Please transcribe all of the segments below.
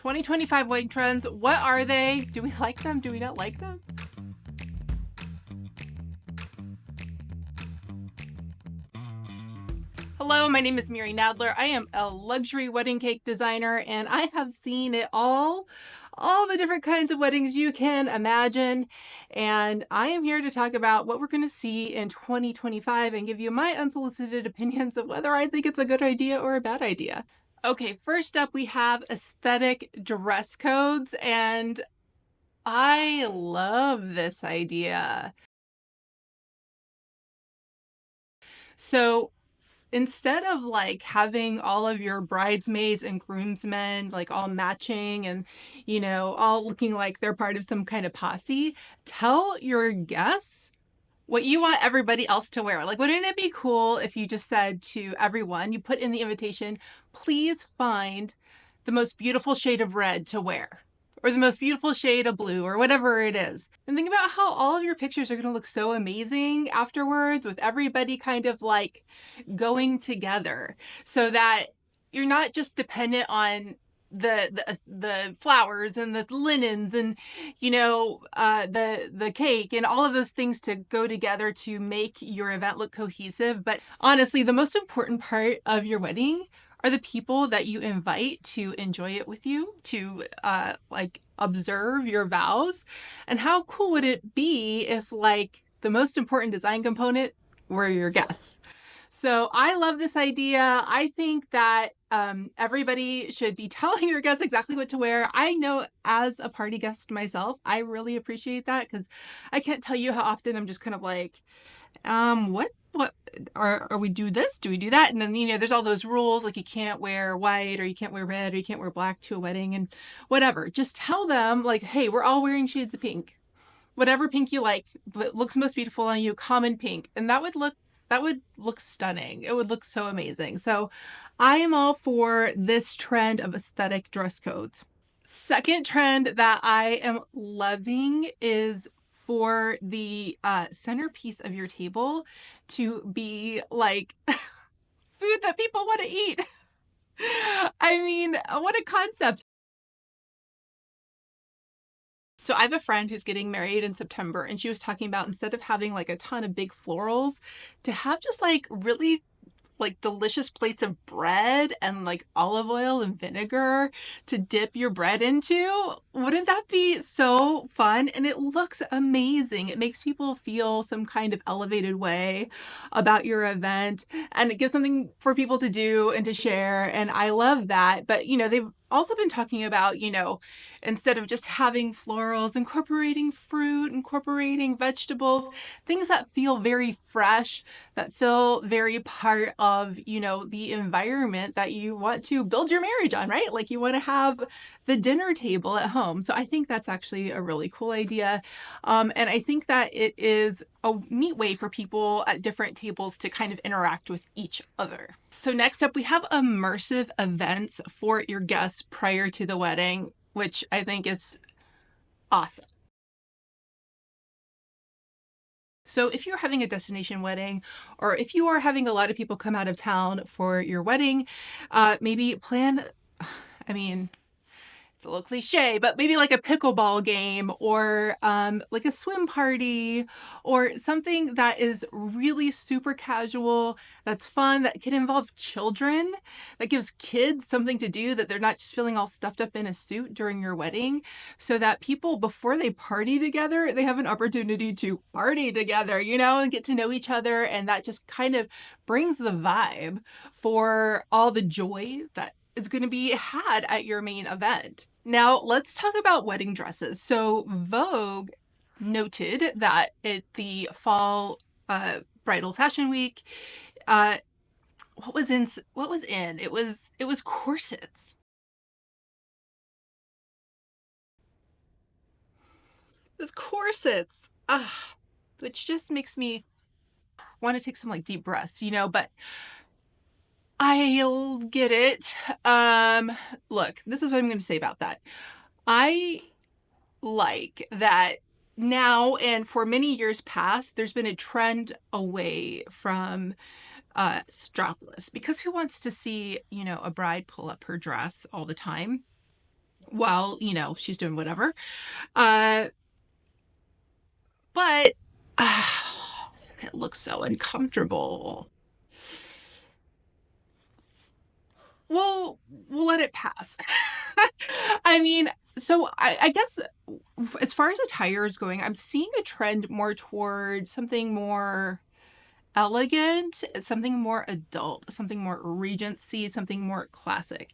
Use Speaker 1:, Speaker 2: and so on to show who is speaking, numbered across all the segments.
Speaker 1: 2025 wedding trends, what are they? Do we like them? Do we not like them? Hello, my name is Miri Nadler. I am a luxury wedding cake designer, and I have seen it all the different kinds of weddings you can imagine. And I am here to talk about what we're going to see in 2025 and give you my unsolicited opinions of whether I think it's a good idea or a bad idea. Okay, first up, we have aesthetic dress codes, and I love this idea. So instead of like having all of your bridesmaids and groomsmen like all matching and, all looking like they're part of some kind of posse, tell your guests what you want everybody else to wear. Like, wouldn't it be cool if you just said to everyone, you put in the invitation, please find the most beautiful shade of red to wear, or the most beautiful shade of blue, or whatever it is. And think about how all of your pictures are going to look so amazing afterwards, with everybody kind of like going together, so that you're not just dependent on the flowers and the linens and the cake and all of those things to go together to make your event look cohesive. But honestly, the most important part of your wedding are the people that you invite to enjoy it with you, to observe your vows. And how cool would it be if the most important design component were your guests? So I love this idea. I think that everybody should be telling their guests exactly what to wear. I know as a party guest myself, I really appreciate that, because I can't tell you how often I'm just kind of like, what are we do this? Do we do that? And then, there's all those rules, like you can't wear white, or you can't wear red, or you can't wear black to a wedding, and whatever. Just tell them like, hey, we're all wearing shades of pink. Whatever pink you like, but looks most beautiful on you, common pink. And that would look stunning. It would look so amazing. So I am all for this trend of aesthetic dress codes. Second trend that I am loving is for the centerpiece of your table to be like food that people want to eat. I mean, what a concept. So I have a friend who's getting married in September, and she was talking about, instead of having like a ton of big florals, to have just like really like delicious plates of bread and like olive oil and vinegar to dip your bread into. Wouldn't that be so fun? And it looks amazing. It makes people feel some kind of elevated way about your event, and it gives something for people to do and to share. And I love that. But, they've also been talking about, instead of just having florals, incorporating fruit, incorporating vegetables, things that feel very fresh, that feel very part of, the environment that you want to build your marriage on, right? Like you want to have the dinner table at home. So I think that's actually a really cool idea. And I think that it is a neat way for people at different tables to kind of interact with each other. So next up, we have immersive events for your guests prior to the wedding, which I think is awesome. So if you're having a destination wedding, or if you are having a lot of people come out of town for your wedding, maybe plan, I mean, it's a little cliche, but maybe like a pickleball game, or like a swim party, or something that is really super casual, that's fun, that can involve children, that gives kids something to do, that they're not just feeling all stuffed up in a suit during your wedding, so that people, before they party together, they have an opportunity to party together, and get to know each other. And that just kind of brings the vibe for all the joy that is going to be had at your main event. Now, let's talk about wedding dresses. So Vogue noted that at the fall bridal fashion week, what was in? It was corsets. It was corsets. Which just makes me want to take some like deep breaths, but I'll get it. Look, this is what I'm going to say about that. I like that now, and for many years past, there's been a trend away from strapless, because who wants to see, a bride pull up her dress all the time? while, she's doing whatever. Uh, but uh, it looks so uncomfortable. We'll let it pass. I mean, so I guess as far as attire is going, I'm seeing a trend more toward something more elegant, something more adult, something more Regency, something more classic.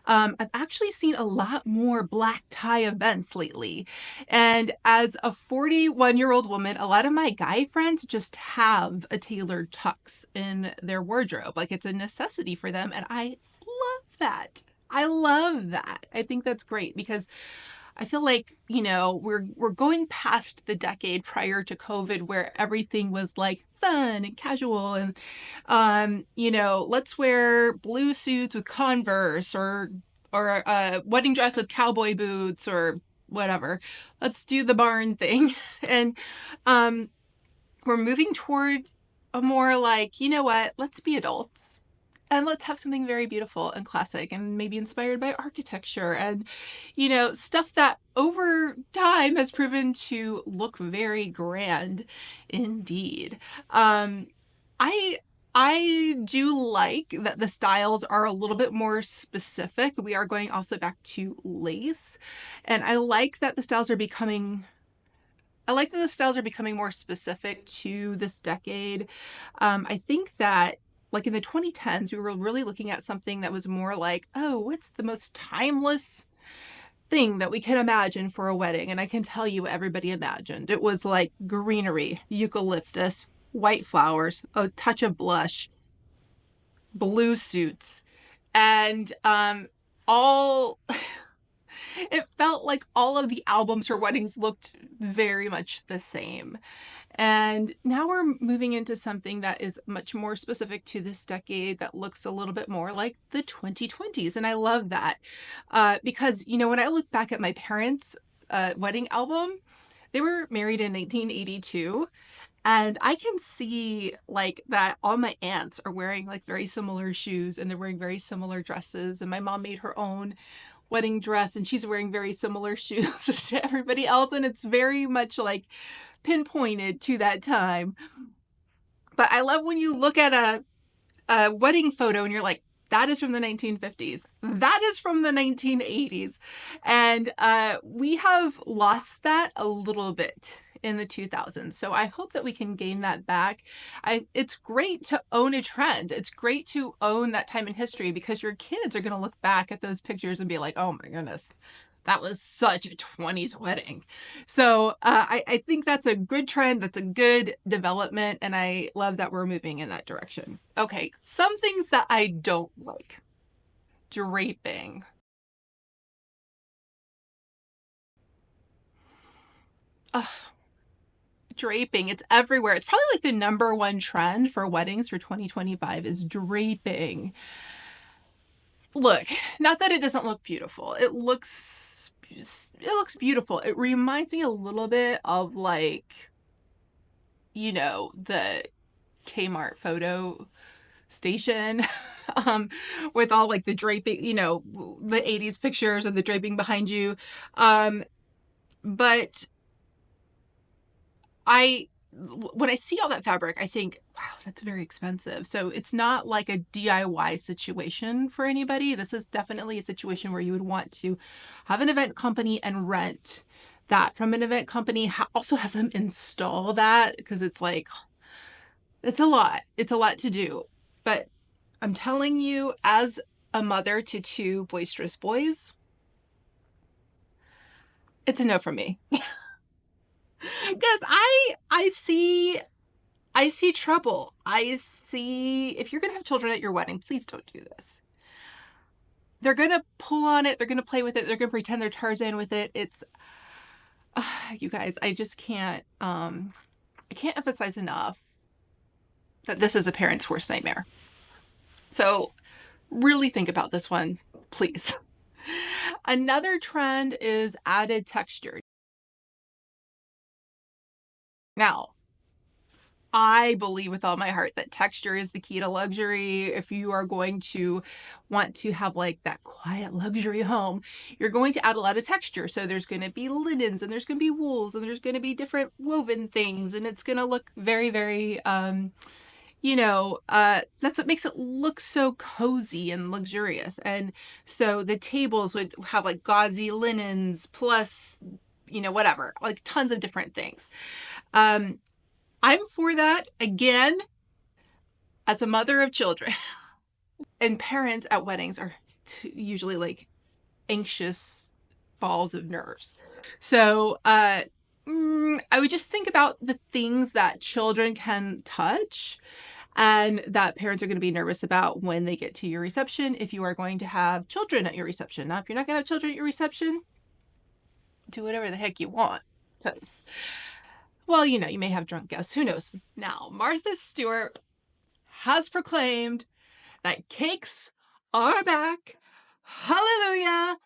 Speaker 1: I've actually seen a lot more black tie events lately. And as a 41-year-old woman, a lot of my guy friends just have a tailored tux in their wardrobe. Like it's a necessity for them. And I love that. I love that. I think that's great because I feel like, we're going past the decade prior to COVID where everything was like fun and casual and let's wear blue suits with Converse or a wedding dress with cowboy boots or whatever. Let's do the barn thing. And um we're moving toward a more like, you know what, let's be adults. And let's have something very beautiful and classic and maybe inspired by architecture and, stuff that over time has proven to look very grand indeed. I I do like that the styles are a little bit more specific. We are going also back to lace. And I like that the styles are becoming more specific to this decade. I think that, like in the 2010s, we were really looking at something that was more like, oh, what's the most timeless thing that we can imagine for a wedding? And I can tell you what everybody imagined. It was like greenery, eucalyptus, white flowers, a touch of blush, blue suits, and all it felt like all of the albums for weddings looked very much the same. And now we're moving into something that is much more specific to this decade that looks a little bit more like the 2020s. And I love that because, when I look back at my parents' wedding album, they were married in 1982. And I can see like that all my aunts are wearing like very similar shoes and they're wearing very similar dresses. And my mom made her own wedding dress and she's wearing very similar shoes to everybody else. And it's very much like pinpointed to that time. But I love when you look at a wedding photo and you're like, that is from the 1950s. That is from the 1980s. And we have lost that a little bit in the 2000s. So I hope that we can gain that back. It's great to own a trend. It's great to own that time in history because your kids are going to look back at those pictures and be like, oh my goodness, that was such a 20s wedding. So I think that's a good trend. That's a good development. And I love that we're moving in that direction. Okay, some things that I don't like. Draping. Ugh, draping. It's everywhere. It's probably like the number one trend for weddings for 2025 is draping. Look, not that it doesn't look beautiful. It looks beautiful. It reminds me a little bit of like, the Kmart photo station with all like the draping, the 80s pictures of the draping behind you. But I when I see all that fabric, I think, wow, that's very expensive. So it's not like a DIY situation for anybody. This is definitely a situation where you would want to have an event company and rent that from an event company. Also have them install that because it's like, it's a lot. It's a lot to do. But I'm telling you, as a mother to two boisterous boys, it's a no from me. Because I see trouble. I see if you're gonna have children at your wedding, please don't do this. They're gonna pull on it, they're gonna play with it, they're gonna pretend they're Tarzan with it. It's you guys, I just can't I can't emphasize enough that this is a parent's worst nightmare. So really think about this one, please. Another trend is added texture. Now, I believe with all my heart that texture is the key to luxury. If you are going to want to have like that quiet luxury home, you're going to add a lot of texture. So there's going to be linens and there's going to be wools and there's going to be different woven things, and it's going to look very, very, that's what makes it look so cozy and luxurious. And so the tables would have like gauzy linens plus, whatever, like tons of different things. Um, I'm for that. Again, as a mother of children, and parents at weddings are usually like anxious balls of nerves. So I would just think about the things that children can touch and that parents are going to be nervous about when they get to your reception, if you are going to have children at your reception. Now, if you're not going to have children at your reception, do whatever the heck you want. Because, well, you may have drunk guests. Who knows? Now, Martha Stewart has proclaimed that cakes are back. Hallelujah.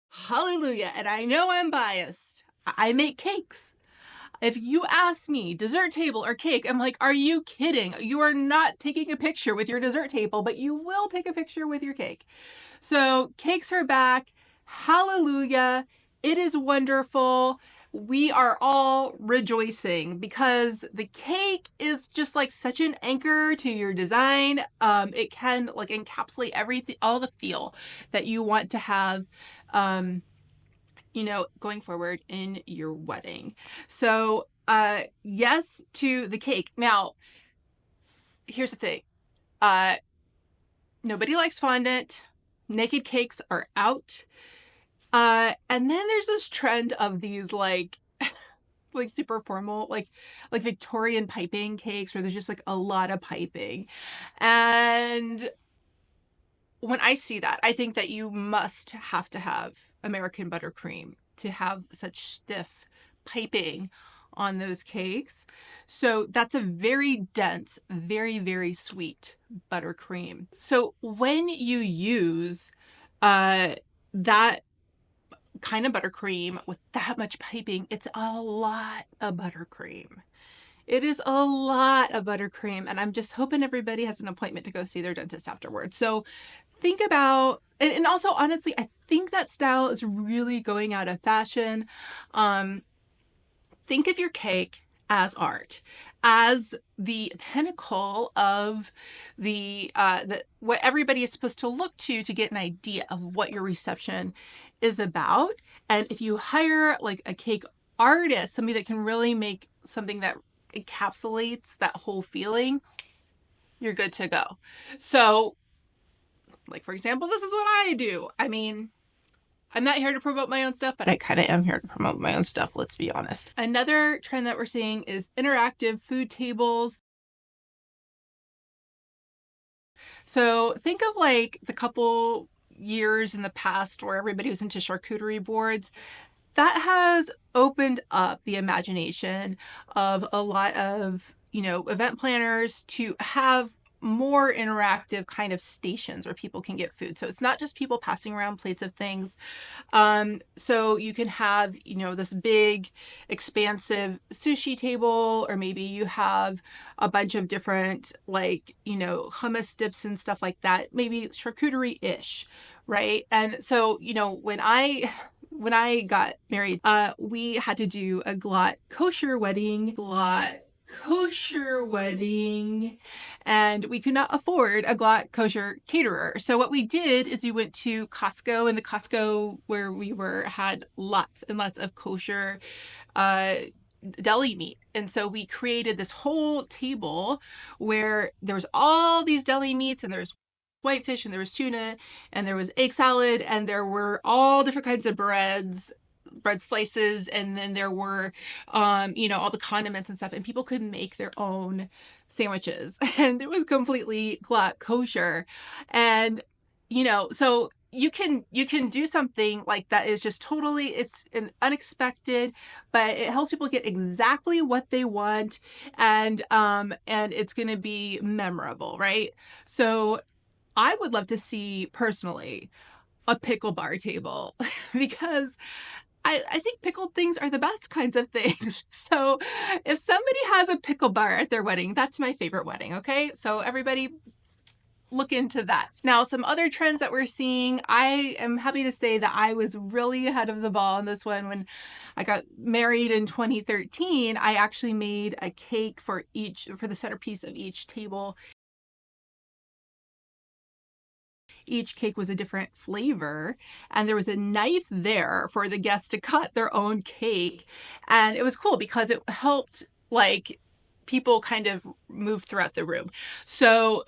Speaker 1: Hallelujah. And I know I'm biased. I make cakes. If you ask me dessert table or cake, I'm like, are you kidding? You are not taking a picture with your dessert table, but you will take a picture with your cake. So cakes are back. Hallelujah. It is wonderful. We are all rejoicing because the cake is just like such an anchor to your design. It can like encapsulate everything, all the feel that you want to have, going forward in your wedding. So, yes to the cake. Now, here's the thing. Nobody likes fondant. Naked cakes are out. And then there's this trend of these like super formal, like Victorian piping cakes where there's just like a lot of piping. And when I see that, I think that you must have to have American buttercream to have such stiff piping on those cakes. So that's a very dense, very, very sweet buttercream. So when you use that kind of buttercream with that much piping, it's a lot of buttercream. It is a lot of buttercream, and I'm just hoping everybody has an appointment to go see their dentist afterwards. So think about, and also honestly, I think that style is really going out of fashion. Think of your cake as art, as the pinnacle of the what everybody is supposed to look to get an idea of what your reception is about. And if you hire like a cake artist, somebody that can really make something that encapsulates that whole feeling, you're good to go. So, like for example, this is what I do. I mean, I'm not here to promote my own stuff, but I kind of am here to promote my own stuff, let's be honest. Another trend that we're seeing is interactive food tables. So think of like the couple years in the past where everybody was into charcuterie boards. That has opened up the imagination of a lot of, event planners to have more interactive kind of stations where people can get food. So it's not just people passing around plates of things. So you can have, this big, expansive sushi table, or maybe you have a bunch of different, like, hummus dips and stuff like that, maybe charcuterie-ish, right? And so, when I got married, we had to do a glot kosher wedding, and we could not afford a glot kosher caterer. So what we did is we went to Costco, and the Costco where we were had lots and lots of kosher deli meat. And so we created this whole table where there was all these deli meats, and there's whitefish, and there was tuna, and there was egg salad, and there were all different kinds of bread slices, and then there were all the condiments and stuff, and people could make their own sandwiches and it was completely glot kosher. And so you can do something like that is just totally, it's an unexpected, but it helps people get exactly what they want, and it's going to be memorable, right? So I would love to see personally a pickle bar table because I think pickled things are the best kinds of things. So if somebody has a pickle bar at their wedding, that's my favorite wedding, okay? So everybody look into that. Now, some other trends that we're seeing, I am happy to say that I was really ahead of the ball on this one. When I got married in 2013, I actually made a cake for the centerpiece of each table. Each cake was a different flavor, and there was a knife there for the guests to cut their own cake. And it was cool because it helped like people kind of move throughout the room. So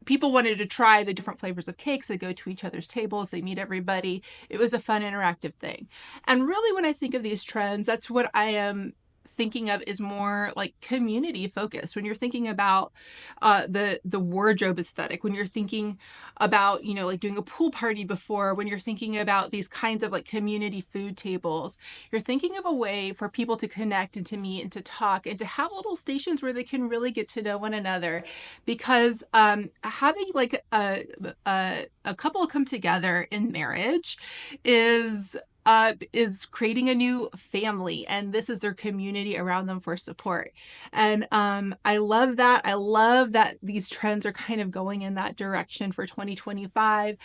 Speaker 1: people wanted to try the different flavors of cakes. They go to each other's tables, they meet everybody. It was a fun, interactive thing. And really, when I think of these trends, that's what I am thinking of, is more like community focused. When you're thinking about the wardrobe aesthetic, when you're thinking about, you know, like doing a pool party before, when you're thinking about these kinds of like community food tables, you're thinking of a way for people to connect and to meet and to talk and to have little stations where they can really get to know one another. Because having like a couple come together in marriage is creating a new family, and this is their community around them for support. And I love that. I love that these trends are kind of going in that direction for 2025.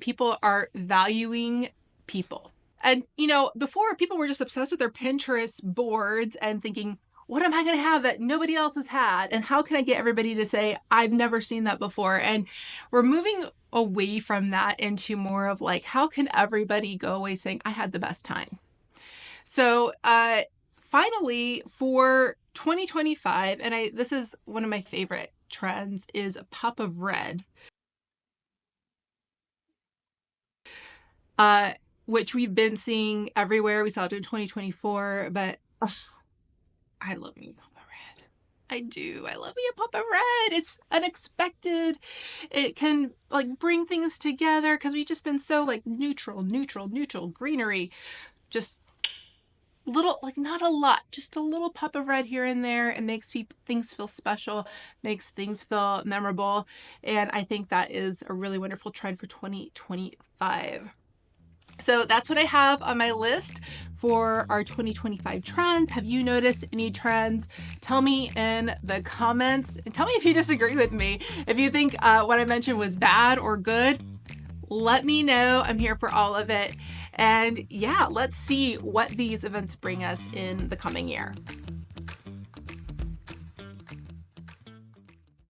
Speaker 1: People are valuing people. And, you know, before, people were just obsessed with their Pinterest boards and thinking, what am I going to have that nobody else has had? And how can I get everybody to say, I've never seen that before? And we're moving away from that into more of like, how can everybody go away saying, I had the best time? So finally, for 2025, and this is one of my favorite trends, is a pop of red. Which we've been seeing everywhere. We saw it in 2024, but I love me a pop of red. I do. I love me a pop of red. It's unexpected. It can like bring things together because we've just been so like neutral, greenery. Just little, like not a lot, just a little pop of red here and there. It makes things feel special, makes things feel memorable. And I think that is a really wonderful trend for 2025. So that's what I have on my list for our 2025 trends. Have you noticed any trends? Tell me in the comments, and tell me if you disagree with me. If you think what I mentioned was bad or good, let me know. I'm here for all of it. And yeah, let's see what these events bring us in the coming year.